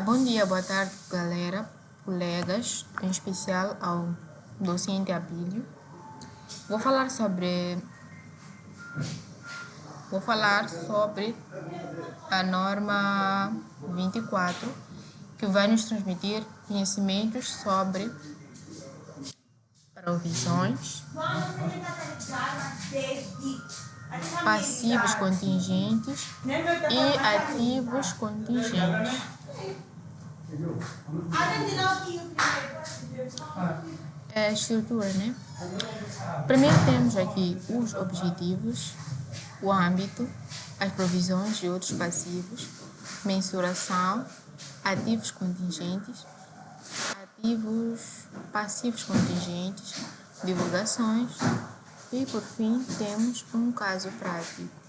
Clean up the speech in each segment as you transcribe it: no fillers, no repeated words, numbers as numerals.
Bom dia, boa tarde, galera, colegas, em especial ao docente Abílio. Vou falar sobre a norma 24, que vai nos transmitir conhecimentos sobre provisões, passivos contingentes e ativos contingentes. É a estrutura, né? Primeiro temos aqui os objetivos, o âmbito, as provisões e outros passivos, mensuração, ativos contingentes, ativos passivos contingentes, divulgações e, por fim, temos um caso prático.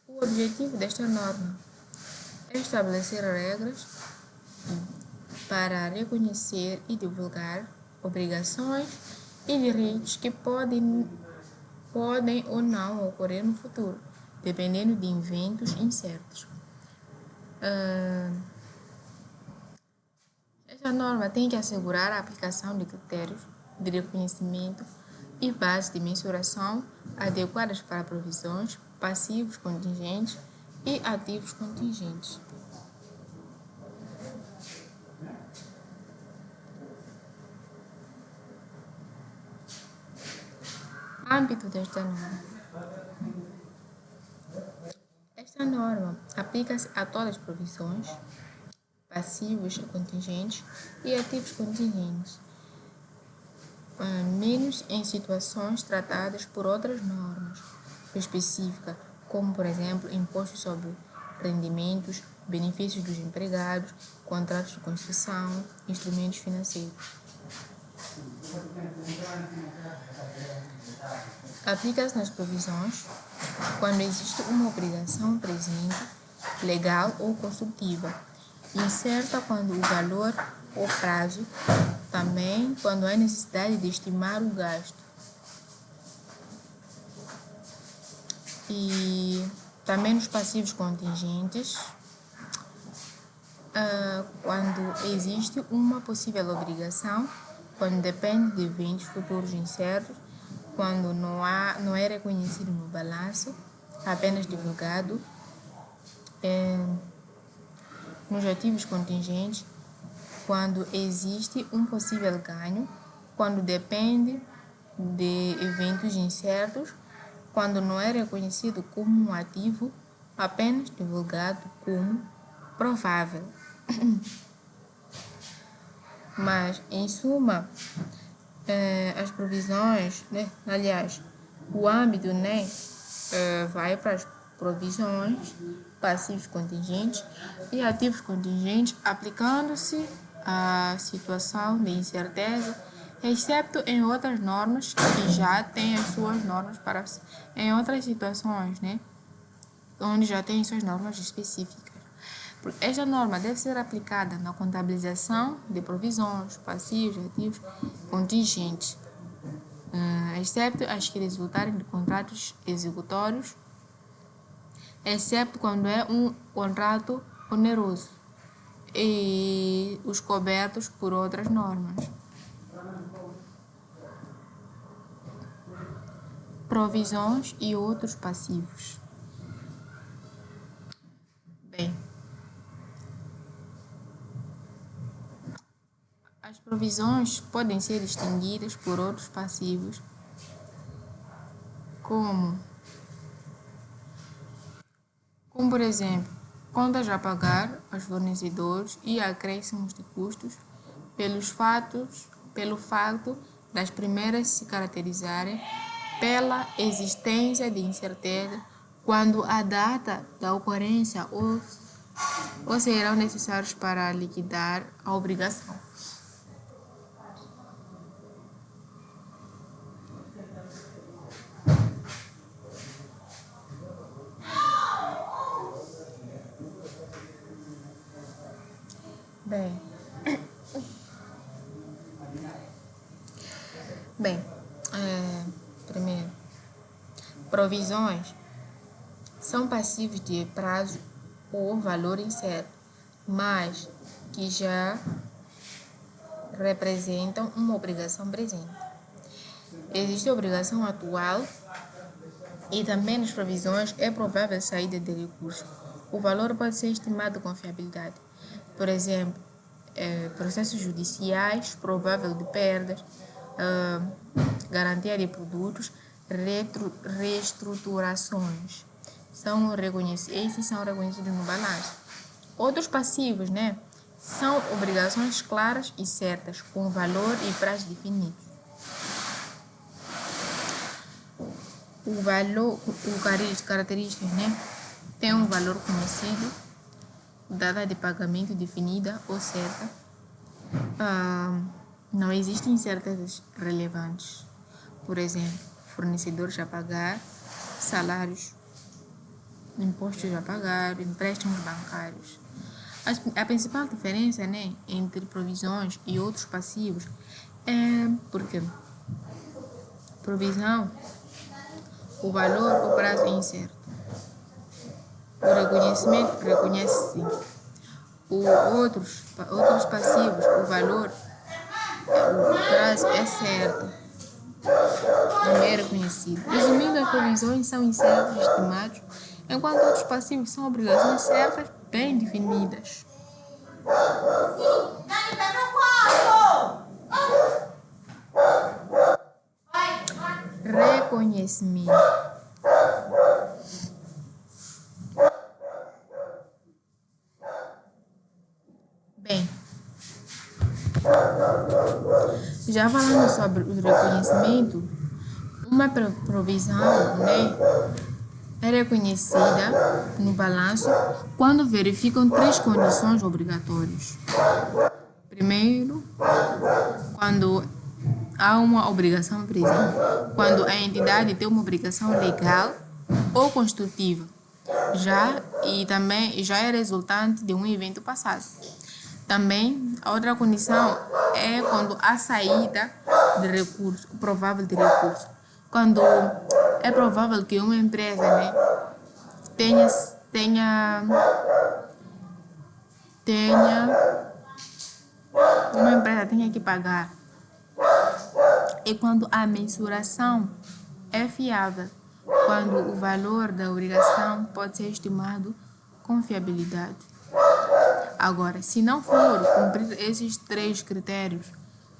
O objetivo desta norma é estabelecer regras para reconhecer e divulgar obrigações e direitos que podem ou não ocorrer no futuro, dependendo de eventos incertos. Esta norma tem que assegurar a aplicação de critérios de reconhecimento e bases de mensuração adequadas para provisões, passivos contingentes e ativos contingentes. Âmbito desta norma. Esta norma aplica-se a todas as provisões, passivos contingentes e ativos contingentes, menos em situações tratadas por outras normas específicas, como, por exemplo, impostos sobre rendimentos, benefícios dos empregados, contratos de construção, instrumentos financeiros. Aplica-se nas provisões quando existe uma obrigação presente, legal ou construtiva, incerta quando o valor ou prazo, também quando há necessidade de estimar o gasto. E também nos passivos contingentes, quando existe uma possível obrigação, quando depende de eventos futuros incertos, quando não é reconhecido no balanço, apenas divulgado. Nos ativos contingentes, quando existe um possível ganho, quando depende de eventos incertos, quando não é reconhecido como um ativo, apenas divulgado como provável. Mas, em suma, as provisões, né? Aliás, o âmbito, né? Vai para as provisões, passivos contingentes e ativos contingentes, aplicando-se à situação de incerteza, exceto em outras normas que já têm as suas normas em outras situações, né? Onde já tem suas normas específicas. Esta norma deve ser aplicada na contabilização de provisões, passivos, ativos, contingentes, excepto as que resultarem de contratos executórios, exceto quando é um contrato oneroso e os cobertos por outras normas. Provisões e outros passivos. Bem, as provisões podem ser distinguidas por outros passivos, como por exemplo, contas a pagar aos fornecedores e acréscimos de custos pelo fato das primeiras se caracterizarem pela existência de incerteza quando a data da ocorrência ou serão necessários para liquidar a obrigação. Bem, primeiro, Provisões são passivos de prazo ou valor incerto, mas que já representam uma obrigação presente. Existe a obrigação atual e também nas provisões é provável saída de recursos. O valor pode ser estimado com fiabilidade. Por exemplo, processos judiciais, provável de perdas, garantia de produtos, reestruturações. Esses são reconhecidos no balanço. Outros passivos, né? São obrigações claras e certas, com valor e prazo definidos. Características, né? Tem um valor conhecido, data de pagamento definida ou certa. Não existem incertezas relevantes. Por exemplo, fornecedores a pagar, salários, impostos a pagar, empréstimos bancários. A principal diferença, né, entre provisões e outros passivos é porque provisão, o valor ou prazo é incerto. O reconhecimento reconhece-se. Outros passivos, o valor, o prazo é certo, também é reconhecido. Resumindo, as provisões são incertos estimados, enquanto outros passivos são obrigações certas, bem definidas. Reconhecimento. Bem, já falando sobre o reconhecimento, uma provisão, né, é reconhecida no balanço quando verificam 3 condições obrigatórias. Primeiro, quando há uma obrigação presente, quando a entidade tem uma obrigação legal ou construtiva, também já é resultante de um evento passado. Também, a outra condição é quando há saída de recurso, provável de recurso. Quando é provável que uma empresa, né, tenha que pagar. E quando a mensuração é fiável, quando o valor da obrigação pode ser estimado com fiabilidade. Agora, se não for cumprir esses 3 critérios,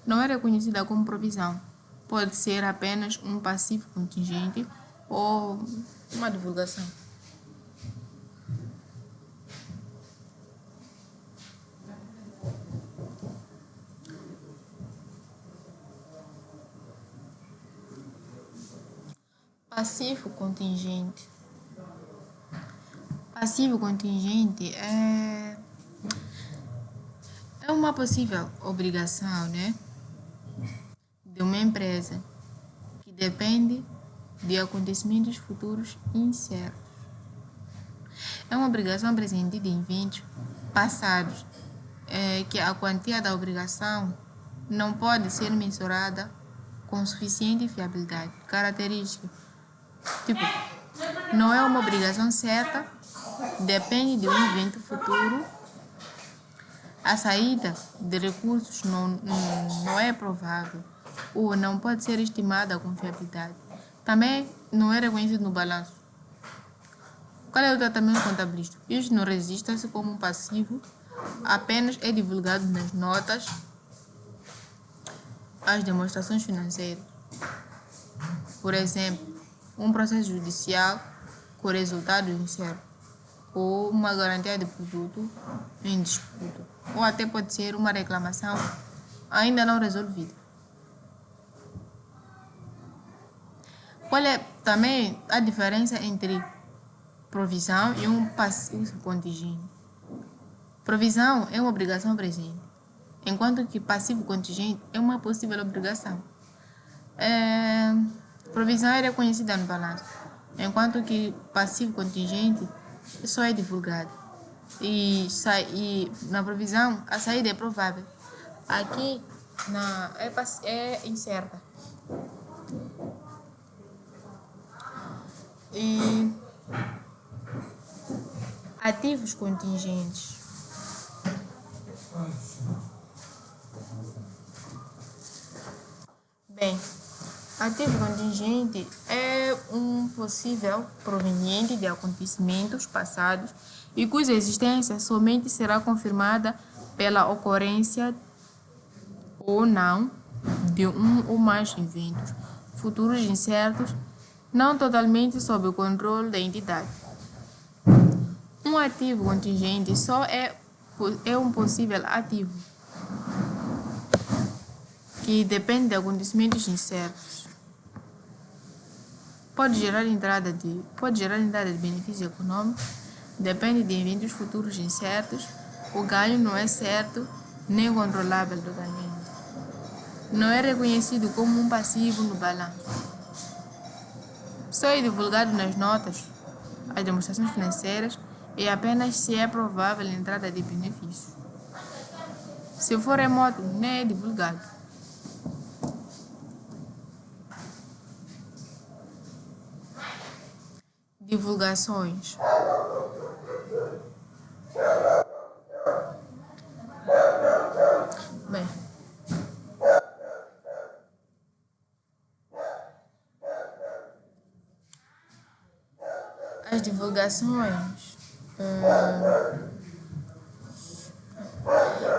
não é reconhecida como provisão. Pode ser apenas um passivo contingente ou uma divulgação. Passivo contingente. Passivo contingente é uma possível obrigação, né, de uma empresa que depende de acontecimentos futuros incertos. É uma obrigação presentida em eventos passados, que a quantia da obrigação não pode ser mensurada com suficiente fiabilidade. Característica, tipo, não é uma obrigação certa, depende de um evento futuro. A saída de recursos não é provável ou não pode ser estimada com fiabilidade. Também não é reconhecido no balanço. Qual é o tratamento contabilístico? Isto não registra-se como um passivo, apenas é divulgado nas notas, as demonstrações financeiras. Por exemplo, um processo judicial com resultado incerto, ou uma garantia de produto em disputa, ou até pode ser uma reclamação ainda não resolvida. Qual é também a diferença entre provisão e um passivo contingente? Provisão é uma obrigação presente, enquanto que passivo contingente é uma possível obrigação. Provisão é reconhecida no balanço, enquanto que passivo contingente só é divulgado. E na provisão, a saída é provável. Aqui é incerta. E ativos contingentes. Bem, ativo contingente é um possível proveniente de acontecimentos passados e cuja existência somente será confirmada pela ocorrência ou não de um ou mais eventos futuros incertos, não totalmente sob o controle da entidade. Um ativo contingente só é um possível ativo que depende de acontecimentos incertos. Pode gerar entrada de benefício econômico, depende de eventos futuros incertos, o ganho não é certo nem controlável totalmente. Não é reconhecido como um passivo no balanço. Só é divulgado nas notas, as demonstrações financeiras e apenas se é provável a entrada de benefício. Se for remoto, nem é divulgado. Divulgações. Bem, as divulgações.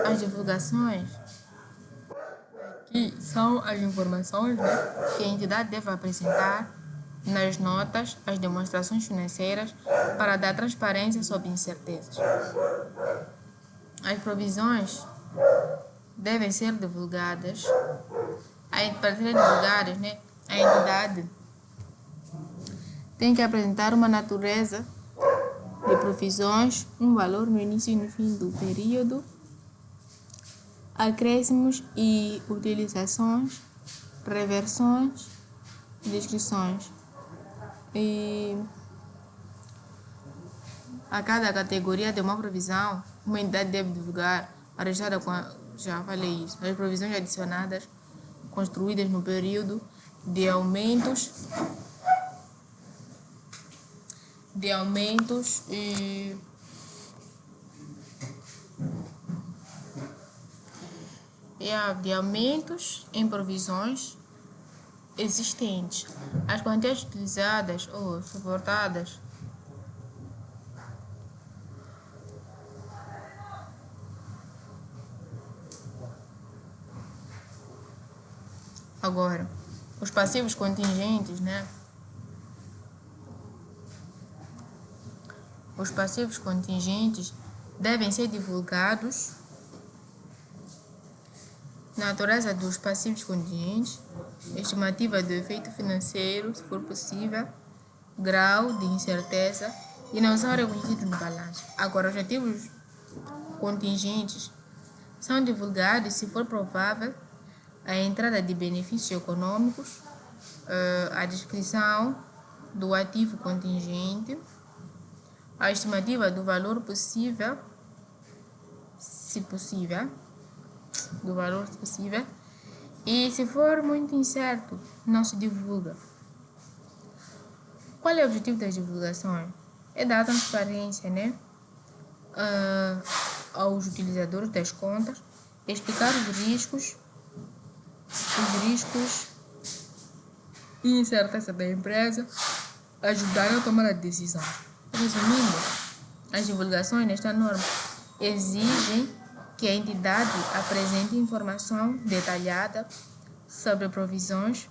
As divulgações que são as informações, né, que a entidade deve apresentar nas notas, as demonstrações financeiras para dar transparência sobre incertezas. As provisões devem ser divulgadas. Para serem divulgadas, né, a entidade tem que apresentar uma natureza de provisões, um valor no início e no fim do período, acréscimos e utilizações, reversões, descrições. E a cada categoria de uma provisão, uma entidade deve divulgar a registrada com já falei isso, as provisões adicionadas construídas no período de aumentos e de aumentos em provisões existentes, as quantias utilizadas ou suportadas agora, os passivos contingentes, né? Os passivos contingentes devem ser divulgados. Natureza dos passivos contingentes, estimativa do efeito financeiro, se for possível, grau de incerteza e não são reconhecidos no balanço. Agora, os ativos contingentes são divulgados se for provável a entrada de benefícios econômicos, a descrição do ativo contingente, a estimativa do valor possível, se possível, e se for muito incerto, não se divulga. Qual é o objetivo das divulgações? É dar transparência, né, aos utilizadores das contas, explicar os riscos e incerteza da empresa, ajudar a tomar a decisão. Resumindo, as divulgações nesta norma exigem que a entidade apresente informação detalhada sobre provisões,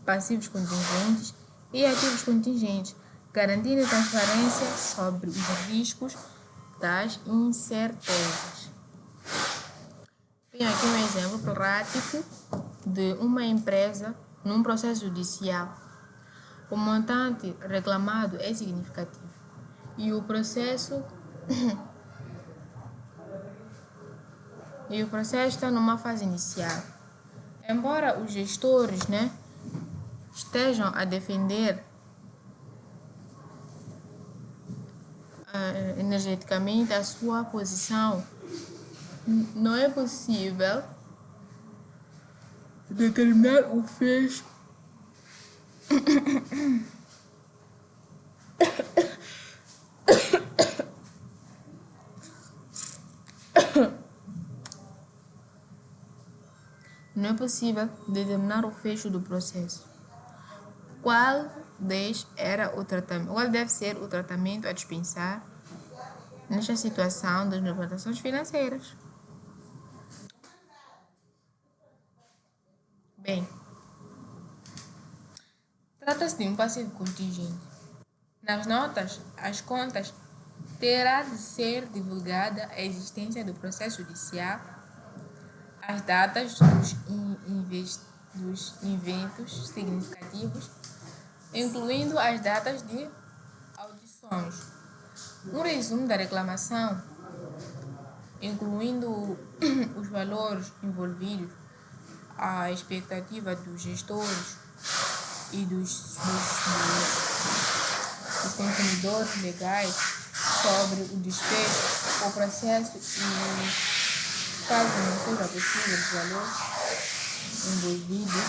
passivos contingentes e ativos contingentes, garantindo transparência sobre os riscos das incertezas. Tenho aqui um exemplo prático de uma empresa num processo judicial. O montante reclamado é significativo e o processo está numa fase inicial. Embora os gestores, né, estejam a defender energeticamente a sua posição, não é possível determinar o fecho Não é possível determinar o fecho do processo. Qual deve ser o tratamento a dispensar nesta situação das movimentações financeiras? Bem, trata-se de um passivo contingente. Nas notas, as contas terá de ser divulgada a existência do processo judicial, as datas dos eventos significativos, incluindo as datas de audições, um resumo da reclamação, incluindo os valores envolvidos, a expectativa dos gestores e dos consumidores legais sobre o desfecho, o processo e, caso não seja possível, os valores envolvidos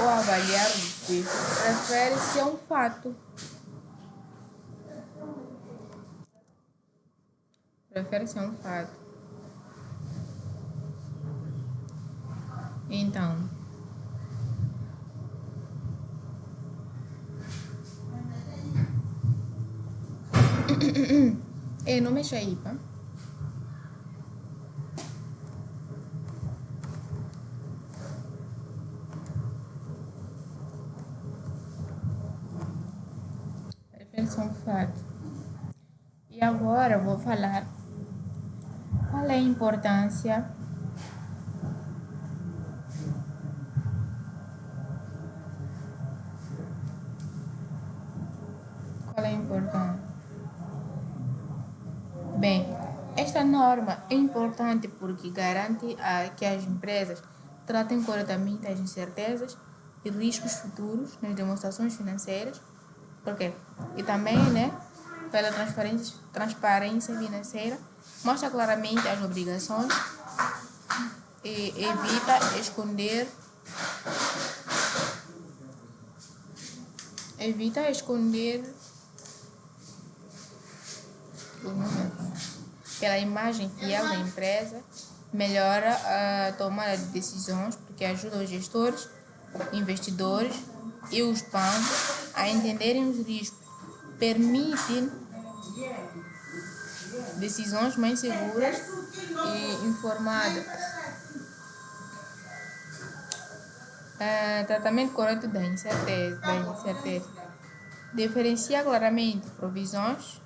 ou avaliar o desfecho, refere-se a um fato. Então, não mexa aí, pá. Refere-se a um fato. E agora eu vou falar qual é a importância Bem, esta norma é importante porque garante que as empresas tratem corretamente as incertezas e riscos futuros nas demonstrações financeiras. Por quê? E também, pela transparência financeira, mostra claramente as obrigações e evita esconder os números. Pela imagem fiel da empresa, melhora a tomada de decisões, porque ajuda os gestores, investidores e os bancos a entenderem os riscos, permite decisões mais seguras e informadas. Tratamento correto da incerteza. Diferencia claramente provisões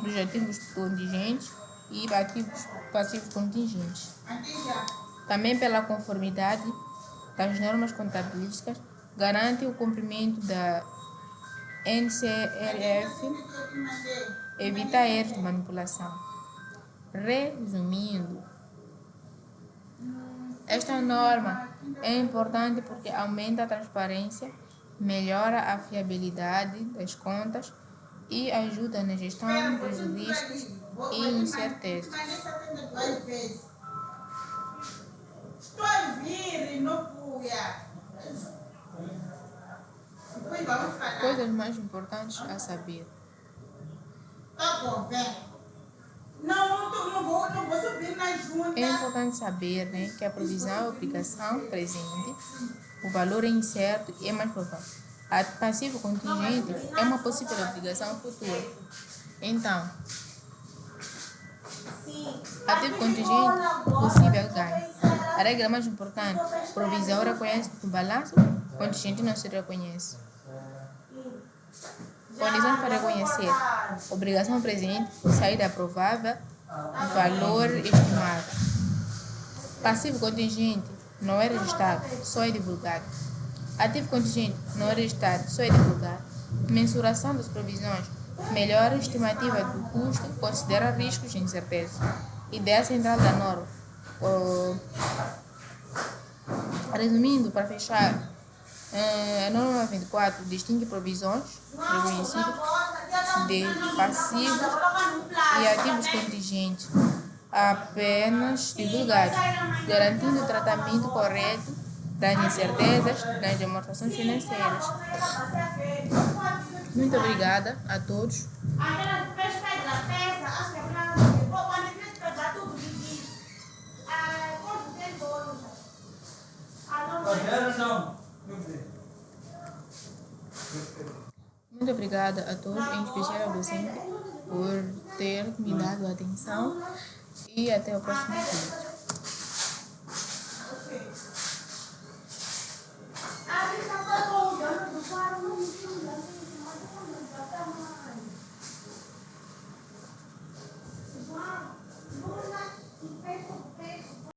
dos ativos contingentes e ativos passivos contingentes. Também pela conformidade das normas contabilísticas, garante o cumprimento da NCRF, evita erros de manipulação. Resumindo, esta norma é importante porque aumenta a transparência, melhora a fiabilidade das contas e ajuda na gestão dos riscos e incertezas. Coisas mais importantes a saber. É importante saber que a provisão é obrigação presente, o valor é incerto e é mais provável. A passivo contingente é uma possível obrigação futura. Então, ativo contingente, possível ganho. A regra mais importante, provisão reconhece no balanço, contingente não se reconhece. Condições para reconhecer: obrigação presente, saída provável, valor estimado. Passivo contingente não é registrado, só é divulgado. Ativo contingente não é registrado, só é divulgado. Mensuração das provisões: melhora a estimativa do custo, considera riscos e incertezas. Ideia central da norma. Resumindo, para fechar, a norma 24 distingue provisões reconhecidas de passivos e ativos contingentes apenas divulgados, garantindo o tratamento correto das incertezas, das amortizações financeiras. Muito obrigada a todos. Muito obrigada a todos, em especial ao docente, por ter me dado atenção e até o próximo vídeo.